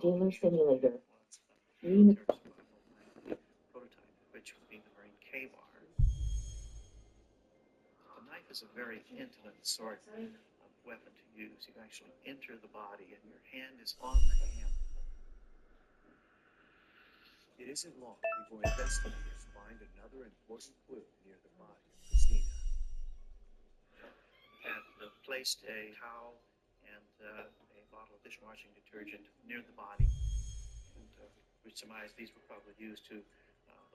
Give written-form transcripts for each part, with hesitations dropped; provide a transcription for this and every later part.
Dealer Simulator. Prototype, which would be the Marine K-Bar. The knife is a very intimate sort of weapon to use. You actually enter the body and your hand is on the handle. It isn't long before investigators find another important clue near the body of Christina. Had placed a towel and a bottle of dishwashing detergent near the body, and we surmised these were probably used to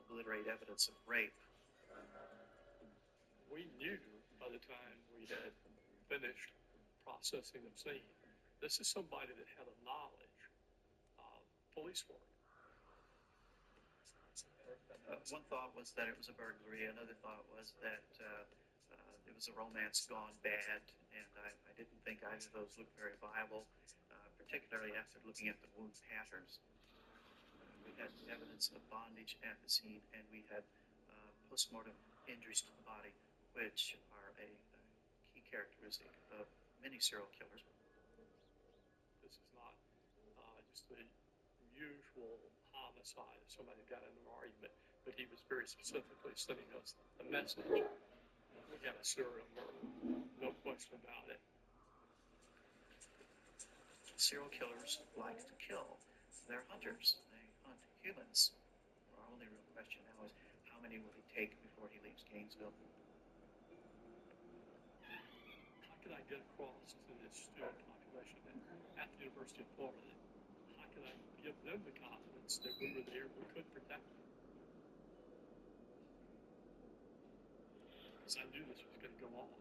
obliterate evidence of rape. We knew by the time we had finished processing the scene, this is somebody that had a knowledge of police work. One thought was that it was a burglary. Another thought was that it was a romance gone bad, and I didn't think either of those looked very viable, particularly after looking at the wound patterns. We had evidence of bondage at the scene, and we had post-mortem injuries to the body, which are a key characteristic of many serial killers. This is not just the usual homicide of somebody who got in an argument, but he was very specifically sending us a message. We got a serial murder, no question about it. Serial killers like to kill. They're hunters. They hunt humans. Our only real question now is how many will he take before he leaves Gainesville? How can I get across to this student population at the University of Florida? How can I give them the confidence that we were there, we could protect them? Because I knew this was going to go on.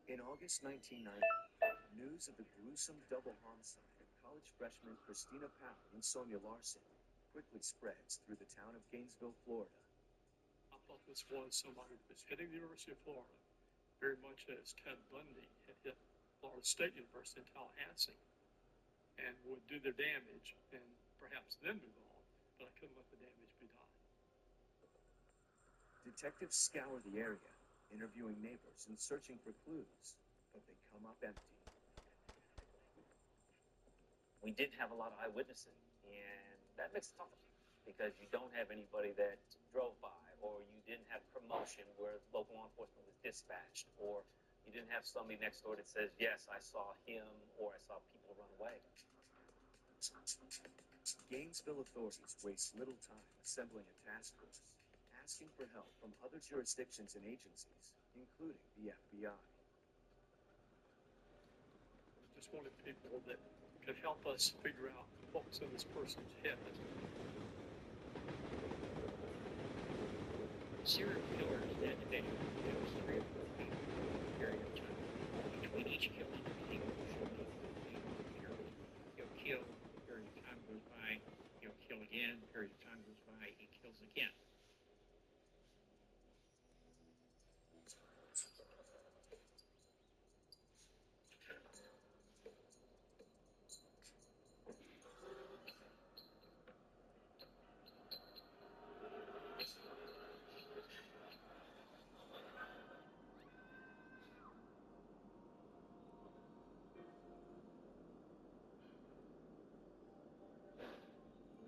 In August 1990, news of the gruesome double homicide of college freshmen Christina Powell and Sonia Larson quickly spreads through the town of Gainesville, Florida. I thought this was somebody who was hitting the University of Florida, very much as Ted Bundy had hit Florida State University in Tallahassee, and would do their damage and perhaps then move on, but I couldn't let the damage be done. Detectives scour the area, interviewing neighbors and searching for clues, but they come up empty. We didn't have a lot of eyewitnesses, and that makes it tough because you don't have anybody that drove by, or you didn't have promotion where local law enforcement was dispatched, or you didn't have somebody next door that says, yes, I saw him, or I saw people run away. Gainesville authorities waste little time assembling a task force, asking for help from other jurisdictions and agencies, including the FBI. We just wanted people that could help us figure out what was in this person's head. Serial killers that there was 3 or 4 people period of time between each killing. He'll kill, period of time goes by, he'll kill again, period of time goes by, he kills again.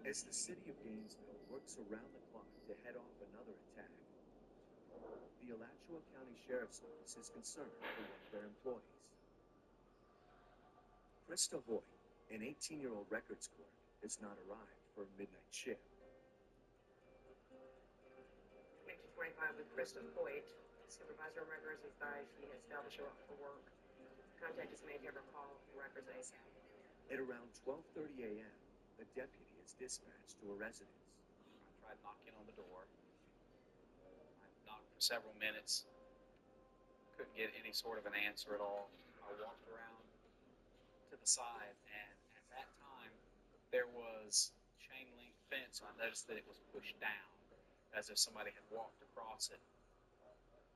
As the city of Gainesville works around the clock to head off another attack, the Alachua County Sheriff's Office is concerned for one of their employees. Krista Hoyt, an 18-year-old records clerk, has not arrived for a midnight shift. 2225 with Krista Hoyt. Supervisor of records advised she has failed to show up for work. Contact is made to have her call records ASAP. At around 12:30 a.m., a deputy is dispatched to a residence. I tried knocking on the door. I knocked for several minutes. Couldn't get any sort of an answer at all. I walked around to the side, and at that time, there was chain link fence, and I noticed that it was pushed down, as if somebody had walked across it.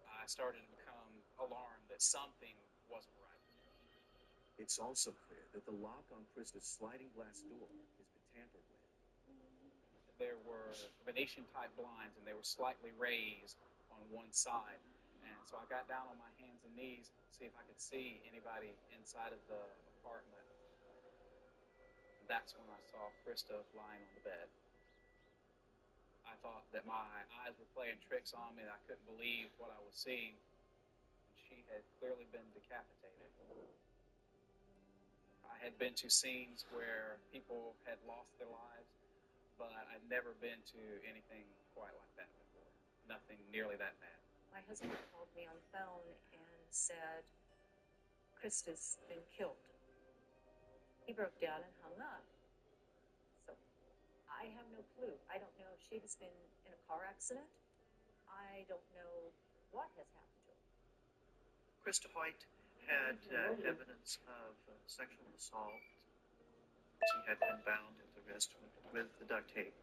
I started to become alarmed that something wasn't right. It's also clear that the lock on Krista's sliding glass door has been tampered with. there were Venetian-type blinds, and they were slightly raised on one side. And so I got down on my hands and knees to see if I could see anybody inside of the apartment. That's when I saw Krista lying on the bed. I thought that my eyes were playing tricks on me, and I couldn't believe what I was seeing. She had clearly been decapitated. I had been to scenes where people had lost their lives, but I'd never been to anything quite like that before. Nothing nearly that bad. My husband called me on the phone and said, Krista's been killed. He broke down and hung up. So I have no clue. I don't know if she has been in a car accident. I don't know what has happened to her. Krista Hoyt had evidence of sexual assault. She had been bound at the wrist with the duct tape.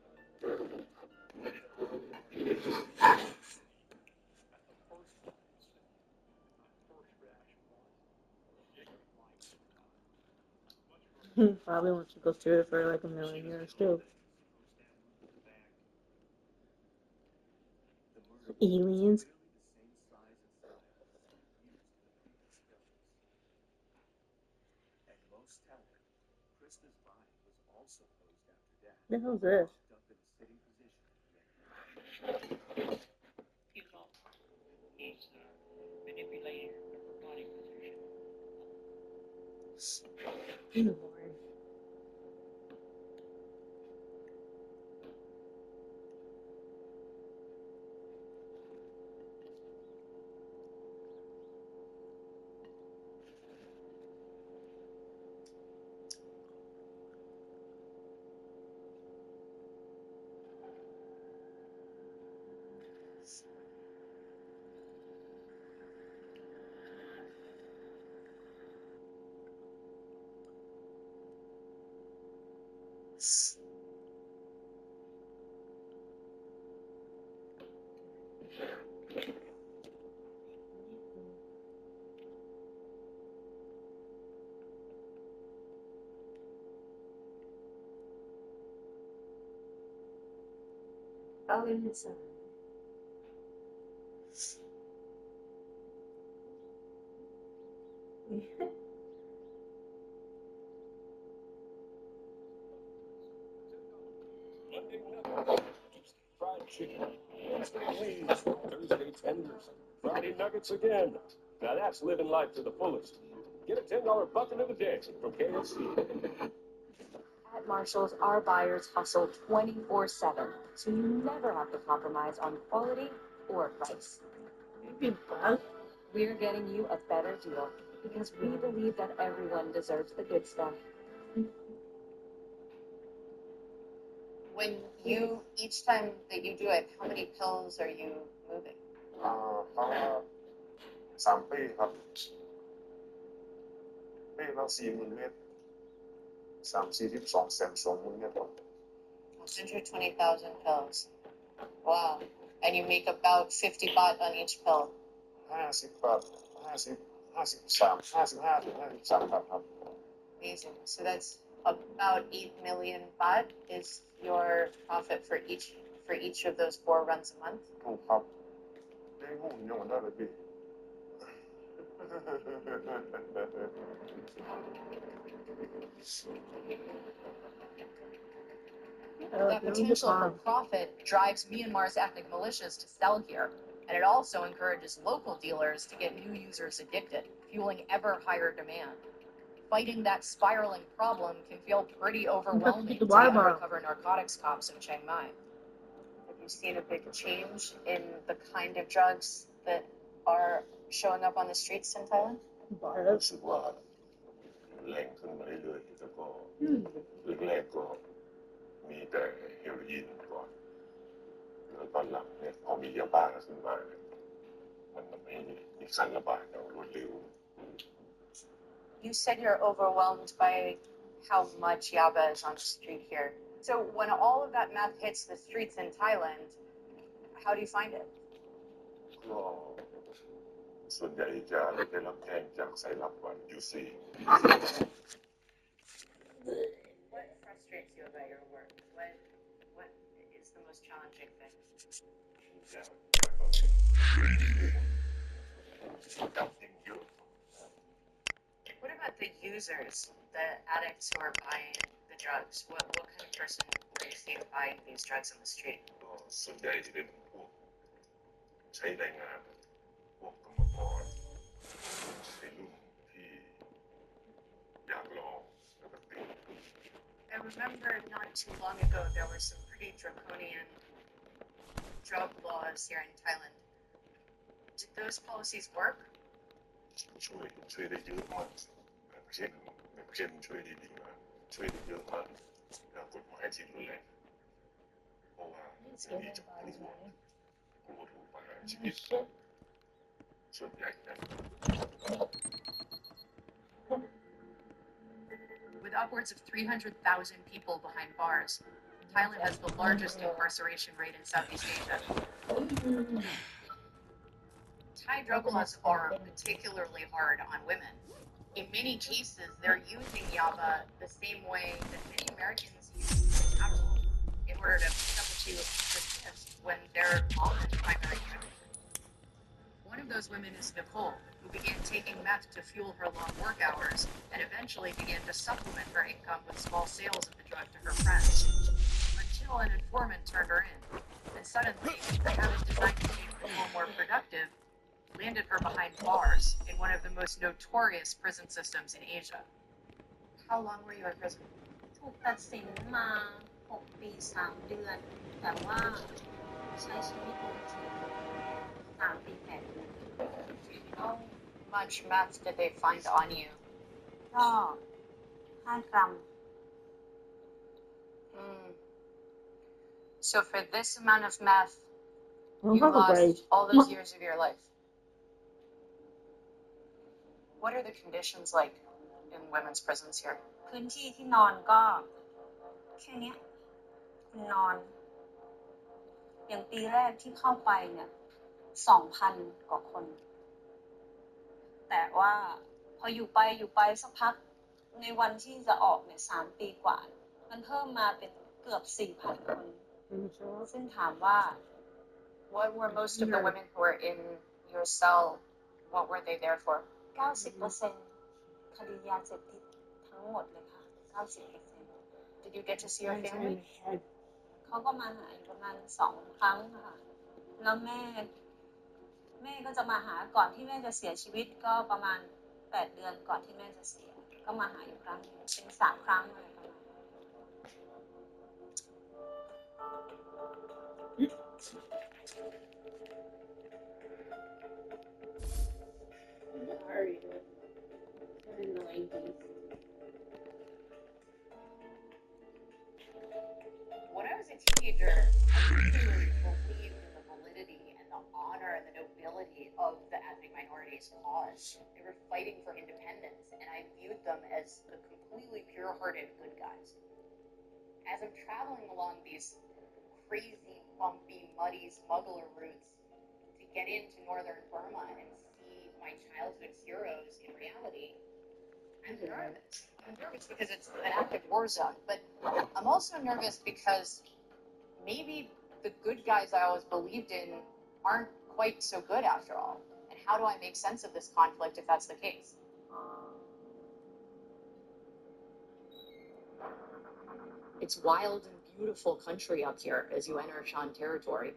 Probably wants to go through it for like a million years too. Aliens. And most telling, Krista's body was also posed after death. The hell's this? Propped up in a sitting position at the end. He's manipulating her body position. Boring. Oh, in his son. Fried chicken, Wednesday wings, Thursday tenders, Friday nuggets again. Now that's living life to the fullest. Get a $10 bucket of the day from KFC. At Marshall's, our buyers hustle 24/7, so you never have to compromise on quality or price. We're getting you a better deal because we believe that everyone deserves the good stuff. When you, each time that you do it, how many pills are you moving? เขา3 ปีครับปีละ40,000 เมตร42 แสน 20,000 เมตร 120,000 pills. Wow. And you make about 50 baht on each pill. 50 บาท55 ถึง 53 บาทครับ Amazing. So that's about 8 million baht is your profit for each of those 4 runs a month. ถูกครับได้หูยงได้เลยพี่ That potential for profit drives Myanmar's ethnic militias to sell here, and it also encourages local dealers to get new users addicted, fueling ever higher demand. Fighting that spiraling problem can feel pretty overwhelming to the undercover narcotics cops in Chiang Mai. Have you seen a big change in the kind of drugs that are showing up on the streets in Thailand? รู้สึกว่าแรงขึ้นมาเรื่อยๆแล้วก็แรกๆก็มีแต่เฮโรอีนก่อนแล้วตอนหลังเนี่ยพอมียาบ้าขึ้นมาเนี่ยมันไม่มีการระบาดอย่างรวดเร็ว You said you're overwhelmed by how much yaba is on the street here. So when all of that meth hits the streets in Thailand, how do you find it? ก็ส่วนใหญ่จะได้รับแจ้งจากสายลับวัน UC What frustrates you about your work? What challenging thing. Yeah. What about the users, the addicts who are buying the drugs? What kind of person were you seeing buying these drugs on the street? ส่วนใหญ่จะเป็นพวกใช้แรงงานพวกกรรมกรในรุ่นที่อยากลองแล้วก็ติด I remember not too long ago there were some pretty draconian drug laws here in Thailand. Did those policies work? ช่วยได้เยอะมากเช่นช่วยได้ดีมากช่วยได้เยอะมากแล้วกฎหมายที่รุนแรงเพราะว่าที่นี่จะกลัวถูกประหารชีวิตส่วนใหญ่นะ With upwards of 300,000 people behind bars, Thailand has the largest incarceration rate in Southeast Asia. Thai drug laws are particularly hard on women. In many cases, they're using yaba the same way that many Americans use Adderall in order to substitute for shifts when their mom is primary caregiver. One of those women is Nicole, who began taking meth to fuel her long work hours and eventually began to supplement her income with small sales of the drug to her friends. Until an informant turned her in, and suddenly, the habit designed to make Nicole more productive landed her behind bars in one of the most notorious prison systems in Asia. How long were you in prison? ถูกตัดสินมา6 ปี 3 เดือน แต่ว่าใช้ชีวิตปกติ3 ปี 8 เดือน How much meth did they find on you? ก็5 กรัม So for this amount of meth, Don't you have a break. lost all those years of your life. What are the conditions like in women's prisons here? พื้นที่ที่นอนก็แค่เนี้ยคุณนอน อย่างปีแรกที่เข้าไปเนี่ย 2,000 กว่าคน แต่ว่าพออยู่ไปสักพักในวันที่จะออกเนี่ย3 ปีกว่า มันเพิ่มมาเป็นเกือบ 4,000 คน ซึ่งถามว่า What were most of the women who were in your cell, what were they there for? 90% คดียาเสพติดทั้งหมดเลยค่ะ 90% Did you get to see your family? เขาก็มาหาอยู่ประมาณ2 ครั้งค่ะ แล้วแม่ก็จะมาหาก่อนที่แม่จะเสียชีวิตก็ประมาณ8 เดือนก่อนที่แม่จะเสีย ก็มาหาอยู่ครั้งหนึ่งเป็น3 ครั้งเลยประมาณ Sorry. Annoying things. When I was a teenager, I really believed in the validity and the honor and the nobility of the ethnic minorities' cause. They were fighting for independence, and I viewed them as the completely pure-hearted good guys. As I'm traveling along these crazy, bumpy, muddy smuggler routes to get into northern Burma and see my childhood's heroes in reality, I'm nervous. I'm nervous because it's an active war zone, but I'm also nervous because maybe the good guys I always believed in aren't quite so good after all. And how do I make sense of this conflict if that's the case? It's wild and beautiful country up here as you enter Shan territory,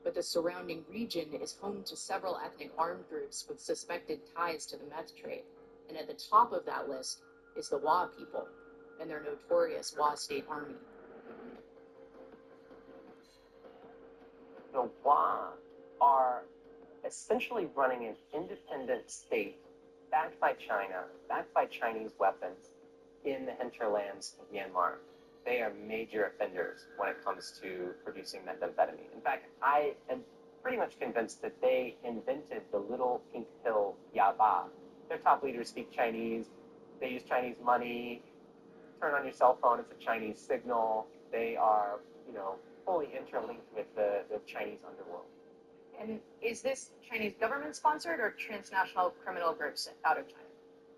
but the surrounding region is home to several ethnic armed groups with suspected ties to the meth trade. And at the top of that list is the Wa people and their notorious Wa State Army. The Wa are essentially running an independent state backed by China, backed by Chinese weapons in the hinterlands of Myanmar. They are major offenders when it comes to producing methamphetamine. In fact, I am pretty much convinced that they invented the little pink pill yaba. Their top leaders speak Chinese. They use Chinese money. Turn on your cell phone, it's a Chinese signal. They are, fully interlinked with the Chinese underworld. And is this Chinese government sponsored or transnational criminal groups out of China?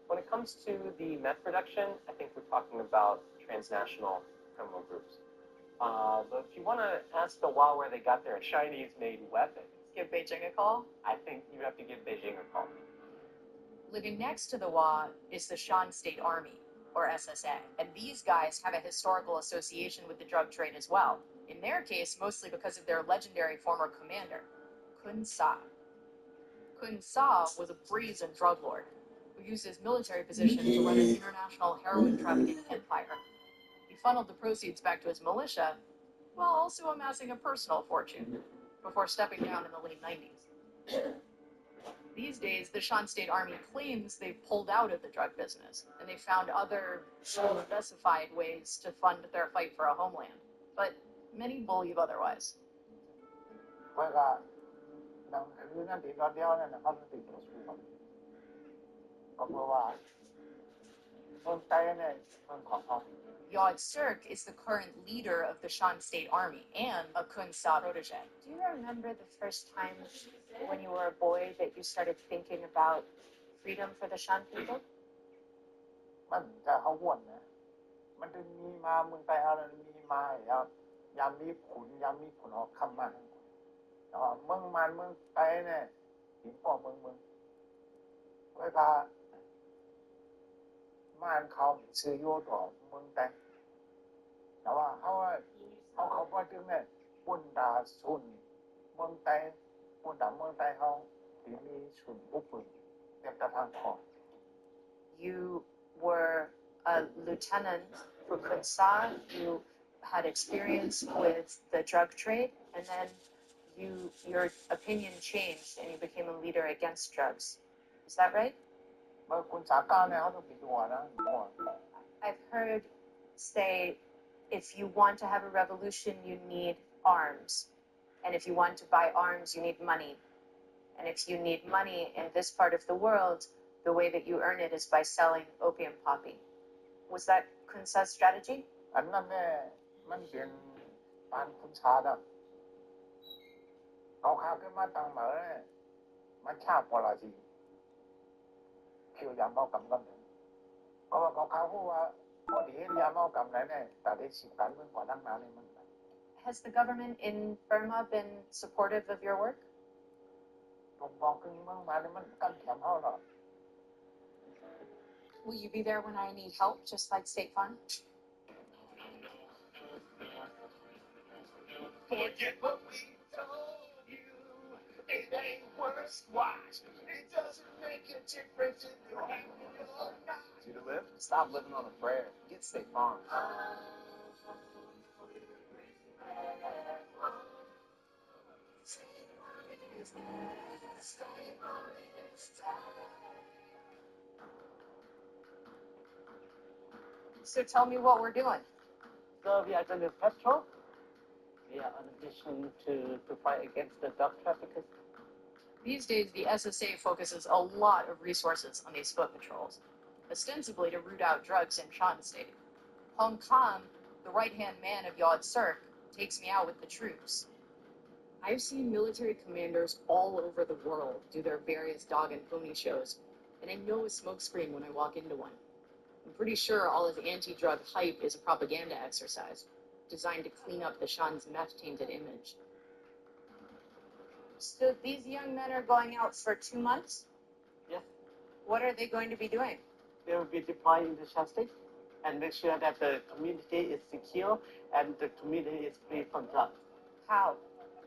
When it comes to the meth production, I think we're talking about transnational criminal groups. But if you want to ask the Wa where they got their Chinese-made weapons, Give Beijing a call. I think you have to give Beijing a call. Living next to the Wa is the Shan State Army, or SSA. And these guys have a historical association with the drug trade as well. In their case, mostly because of their legendary former commander, Kun Sa. Kun Sa was a brazen drug lord who used his military position to run an international heroin trafficking empire. He funneled the proceeds back to his militia while also amassing a personal fortune before stepping down in the late 90s. These days, the Shan State Army claims they've pulled out of the drug business, and they found other specified ways to fund their fight for a homeland. But many believe otherwise. 我个能去那地方了呢，他们地方书房，我话，我带呢，我考考。 Yod Sirk is the current leader of the Shan State Army and a Kun Sa protege. Do you remember the first time when you were a boy that you started thinking about freedom for the Shan people? มันจะเขาวนนะมันจะมีมาเมืองไทยเขาเลยมีมาแล้วยามมีผลออกคำมาแต่ว่าเมืองมันเมืองไทยเนี่ยถึงพ่อเมืองไว้พามันเขาซื้อโยต่อเมืองไทยแต่ว่าเขาว่าถึงเนี่ยปุ่นดาสุนเมืองไทยปุ่นดาเมืองไทยเขาถึงมีสุนผู้ปืนเก็บแต่ทางออก You were a lieutenant for Kun Sa. You had experience with the drug trade, and then your opinion changed and you became a leader against drugs. Is that right? เมื่อคุณสาการเนี่ยเขาต้องปิดตัวนะ I've heard say if you want to have a revolution, you need arms. And if you want to buy arms, you need money. And if you need money in this part of the world, the way that you earn it is by selling opium poppy. Was that Kun Sa's strategy? อันนั้นเนี่ยมันเป็นปานคุณชาดเขาข้าขึ้นมาตั้งมาเนี่ยมันชาปลาจีเที่ยวยามเอากำกันเพราะว่าเขาพูดว่าพอดียามเอากำไหนเนี่ยแต่ได้สิบกันเมื่อก่อนตั้งนานเลยมัน Has the government in Burma been supportive of your work? ผมบอกขึ้นเมื่อมาเนี่ยมันกันแถมเขาหรอ Will you be there when I need help, just like State Farm? Forget what we told you. It ain't worth watch. It doesn't make a difference if you're happy or not. See the lift? Stop living on a prayer. Get State Farm. So tell me what we're doing. So we are going to patrol. We are on a mission to fight against the drug traffickers. These days, the SSA focuses a lot of resources on these foot patrols, ostensibly to root out drugs in Shan State. Hong Kong, the right-hand man of Yod Sirk, takes me out with the troops. I've seen military commanders all over the world do their various dog and pony shows, and I know a smokescreen when I walk into one. I'm pretty sure all his anti-drug hype is a propaganda exercise, designed to clean up the Shan's meth-tainted image. So these young men are going out for 2 months? Yes. What are they going to be doing? They will be deployed in the Shan State and make sure that the community is secure and the community is free from drugs. How?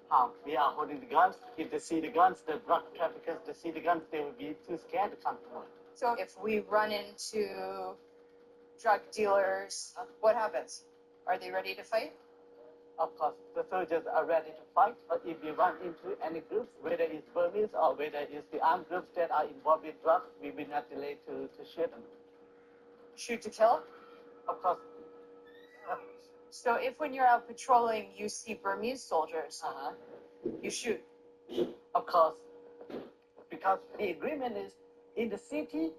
How? We are holding the guns. If they see the guns, the drug traffickers, they see the guns, they will be too scared to come forward. So if we run into drug dealers, what happens? Are they ready to fight? Of course, the soldiers are ready to fight, but if we run into any groups, whether it's Burmese or whether it's the armed groups that are involved with drugs, we will not delay to shoot them. Shoot to kill? Of course. So if when you're out patrolling, you see Burmese soldiers, you shoot? Of course. Because the agreement is, in the city,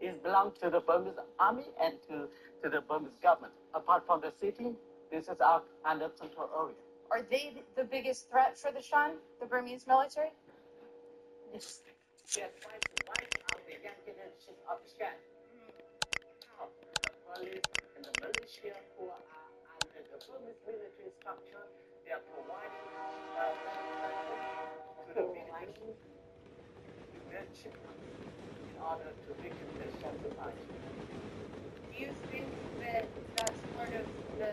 it belongs to the Burmese army and to the Burmese government. Apart from the city, this is our under control area. Are they the biggest threat for the Shan, the Burmese military? Yes. We are trying to wipe out the young generation of the Shan. The police and the militia who are under the Burmese military structure, they are providing to the military with their shipment in order to weaken their self-reliance. Do you think that that's part of the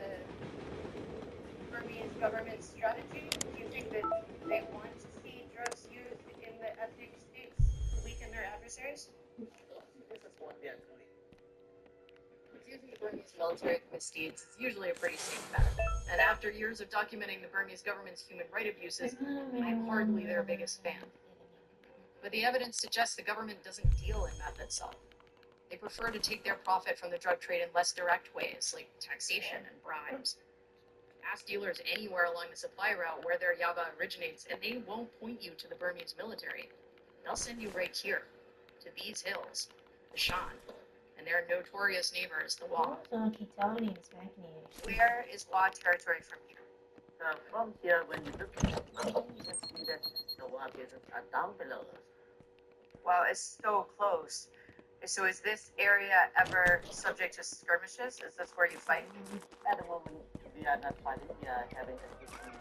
Burmese government's strategy? Do you think that they want to see drugs used in the ethnic states to weaken their adversaries? This is what they are doing. Using the Burmese military misdeeds is usually a pretty safe bet. And after years of documenting the Burmese government's human rights abuses, I'm hardly their biggest fan. But the evidence suggests the government doesn't deal in meth itself. They prefer to take their profit from the drug trade in less direct ways, like taxation and bribes. Ask dealers anywhere along the supply route where their yaba originates, and they won't point you to the Burmese military. They'll send you right here, to these hills, the Shan, and their notorious neighbors, the Wa. Where is Wa territory from here? From here, when you look at the mountain, you can see that the Wa Business are down below us. Wow, it's so close. So is this area ever subject to skirmishes? Is this where you fight? At the moment, we are not fighting, we are having a discussion.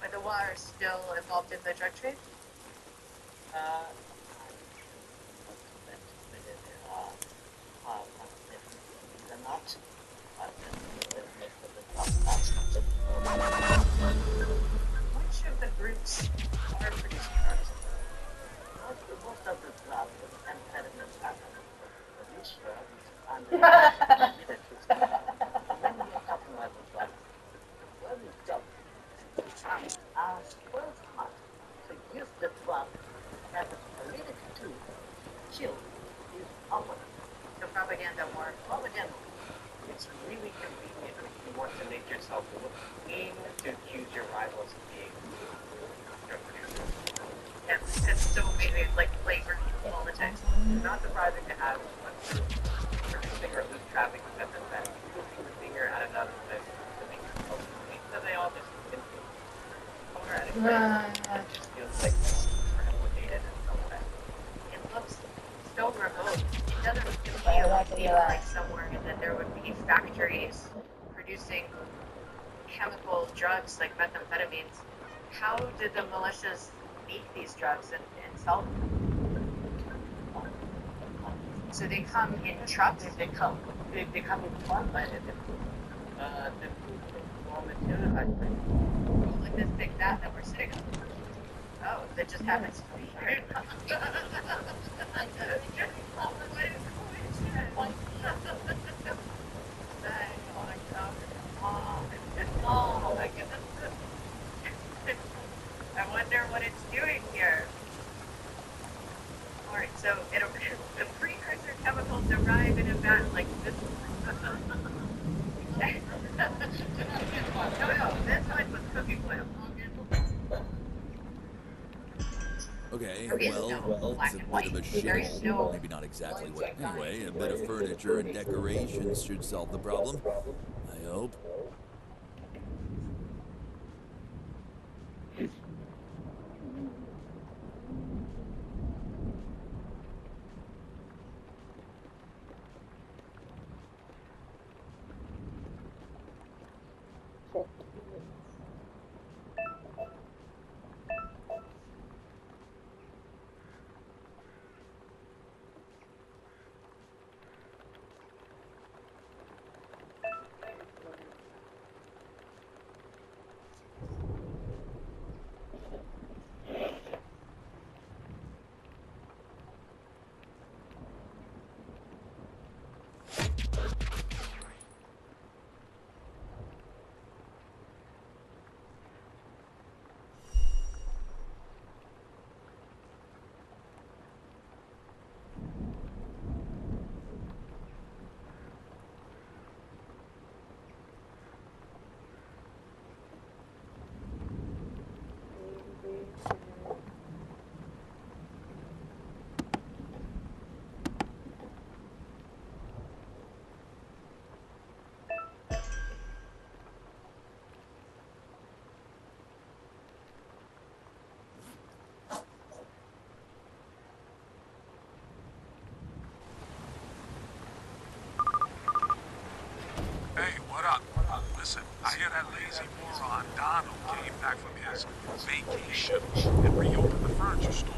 But the Wa are still involved in the drug trade? Which of the groups are producing drugs? Most of the drugs and amphetamines are produced under military stuff. When we are talking about the drugs, when we stop, our first part to use the drug as a ability to kill is opposite. The propaganda war. Propaganda. It's really convenient if you want to make yourself look mean to accuse your rivals of being drug producers. It's so maybe like flagrant politics. Not surprising to have one group producing or loose traffic with methamphetamine, pointing the finger at another to make themselves clean. So they all just influence polar it just feels like replicated in some way. It looks so remote. It doesn't feel like somewhere that there would be factories producing chemical drugs like methamphetamines. How did the militias make these drugs and sell them? So they come in trucks? They come in one by the raw material aspect. Like this big vat that we're sitting on. Oh, that just happens to be here. Oh my goodness. I wonder what it's doing here. Alright, so the precursor chemicals arrive in a vat like this. No, this one was cooking oil. Okay, well, it's a bit of a shithole. Maybe not exactly what. Anyway, a bit of furniture and decorations should solve the problem. I hope. I hear that lazy moron Donald came back from his vacation and reopened the furniture store.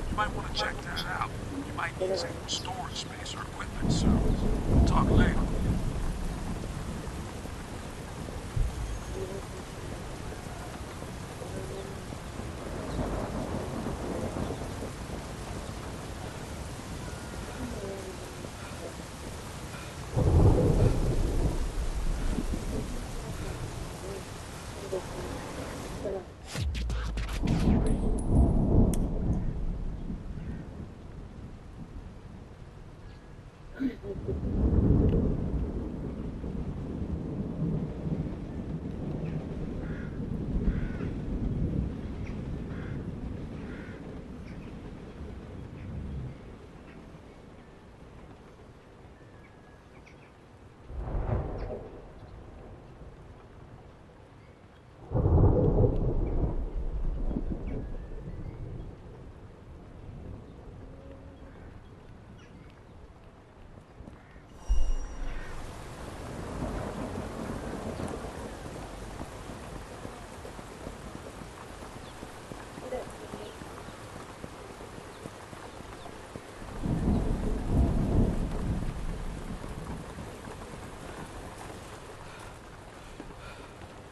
You might want to check that out. You might need some storage space or equipment soon. Talk later.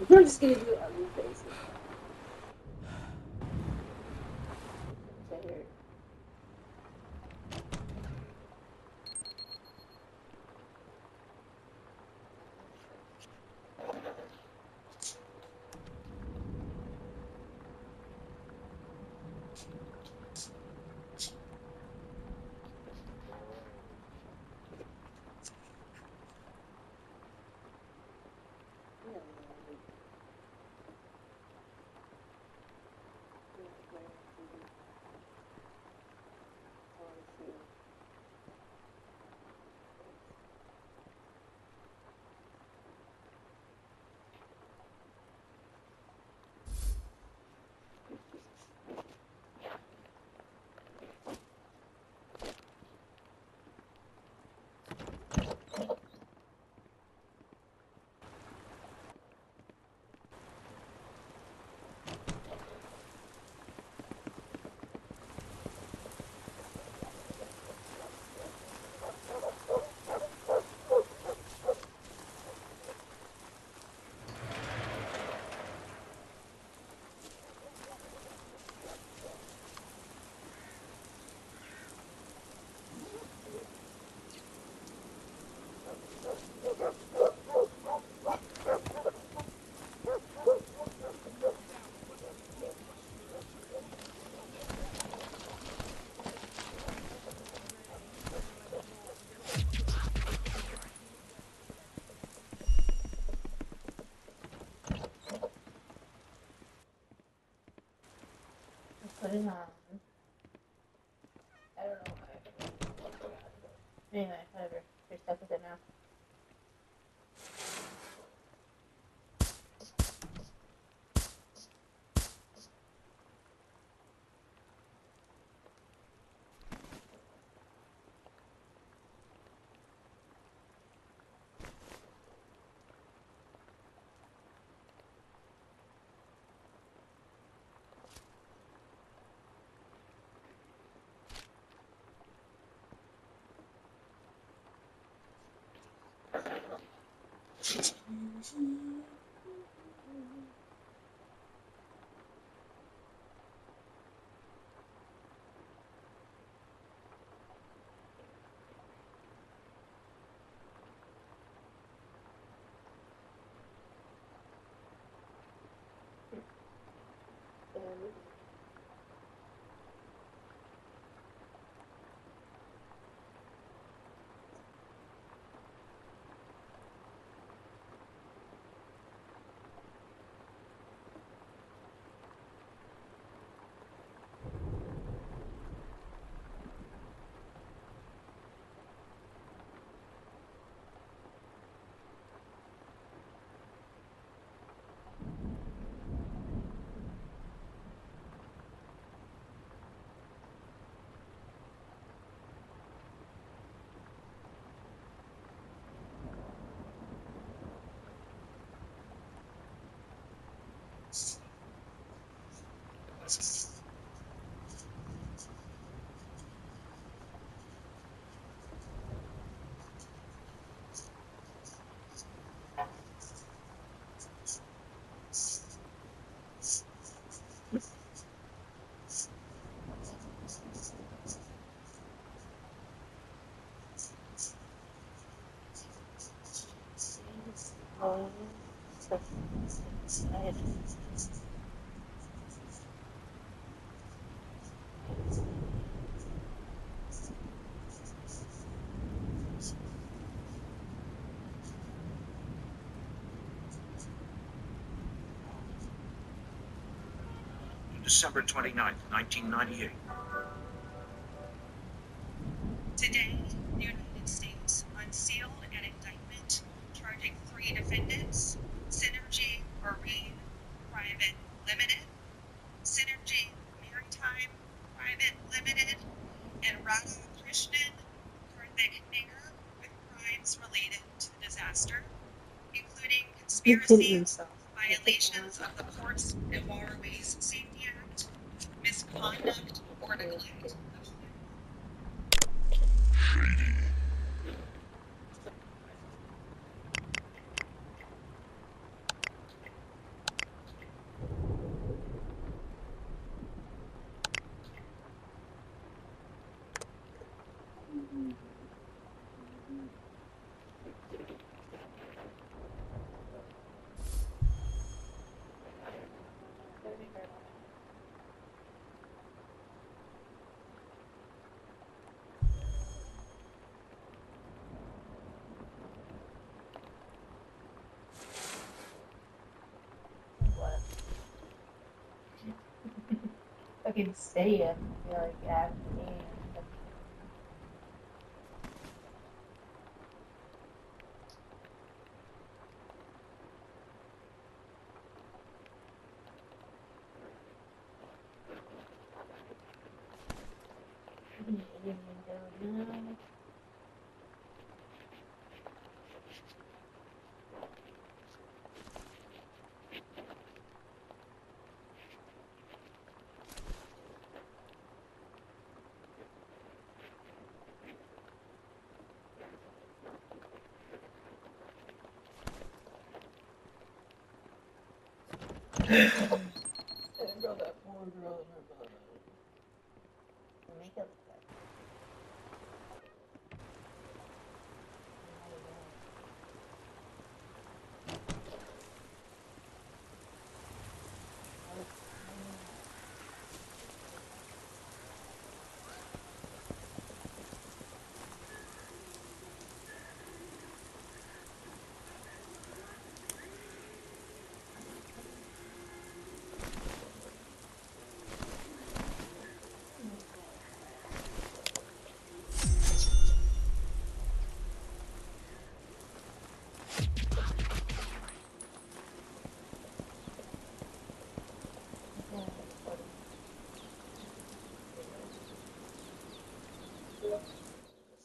We're just gonna do ugly faces. There. Put it on. I don't know why. Anyway, whatever. You're stuck with it now. December 29th, 1998. Today, the United States unsealed an indictment charging 3 defendants, Synergy Marine Private Limited, Synergy Maritime Private Limited, and Radha Krishnan Karthik Nair with crimes related to the disaster, including conspiracy, violations of the Ports and Waterways Safety Act, misconduct, or neglect. Fucking say it. You're like, yeah, man. Girl, that poor girl and her brother. Makeup.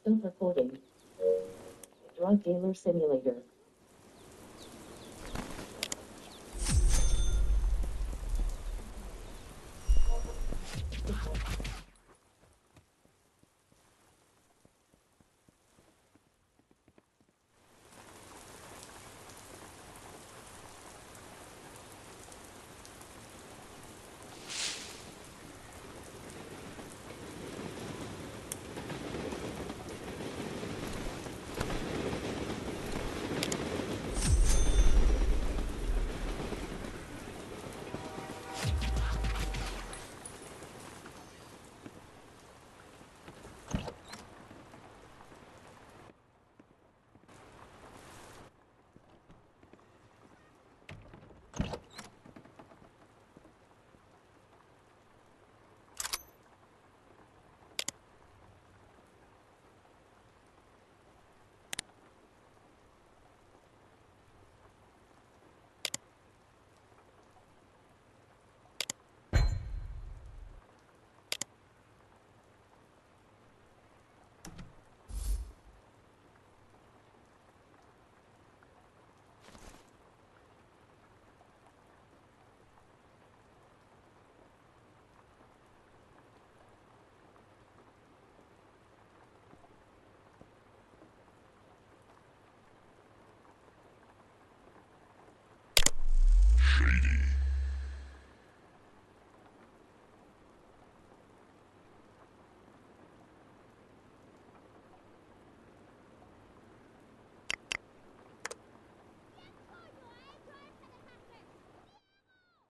Still recording. Drug dealer simulator.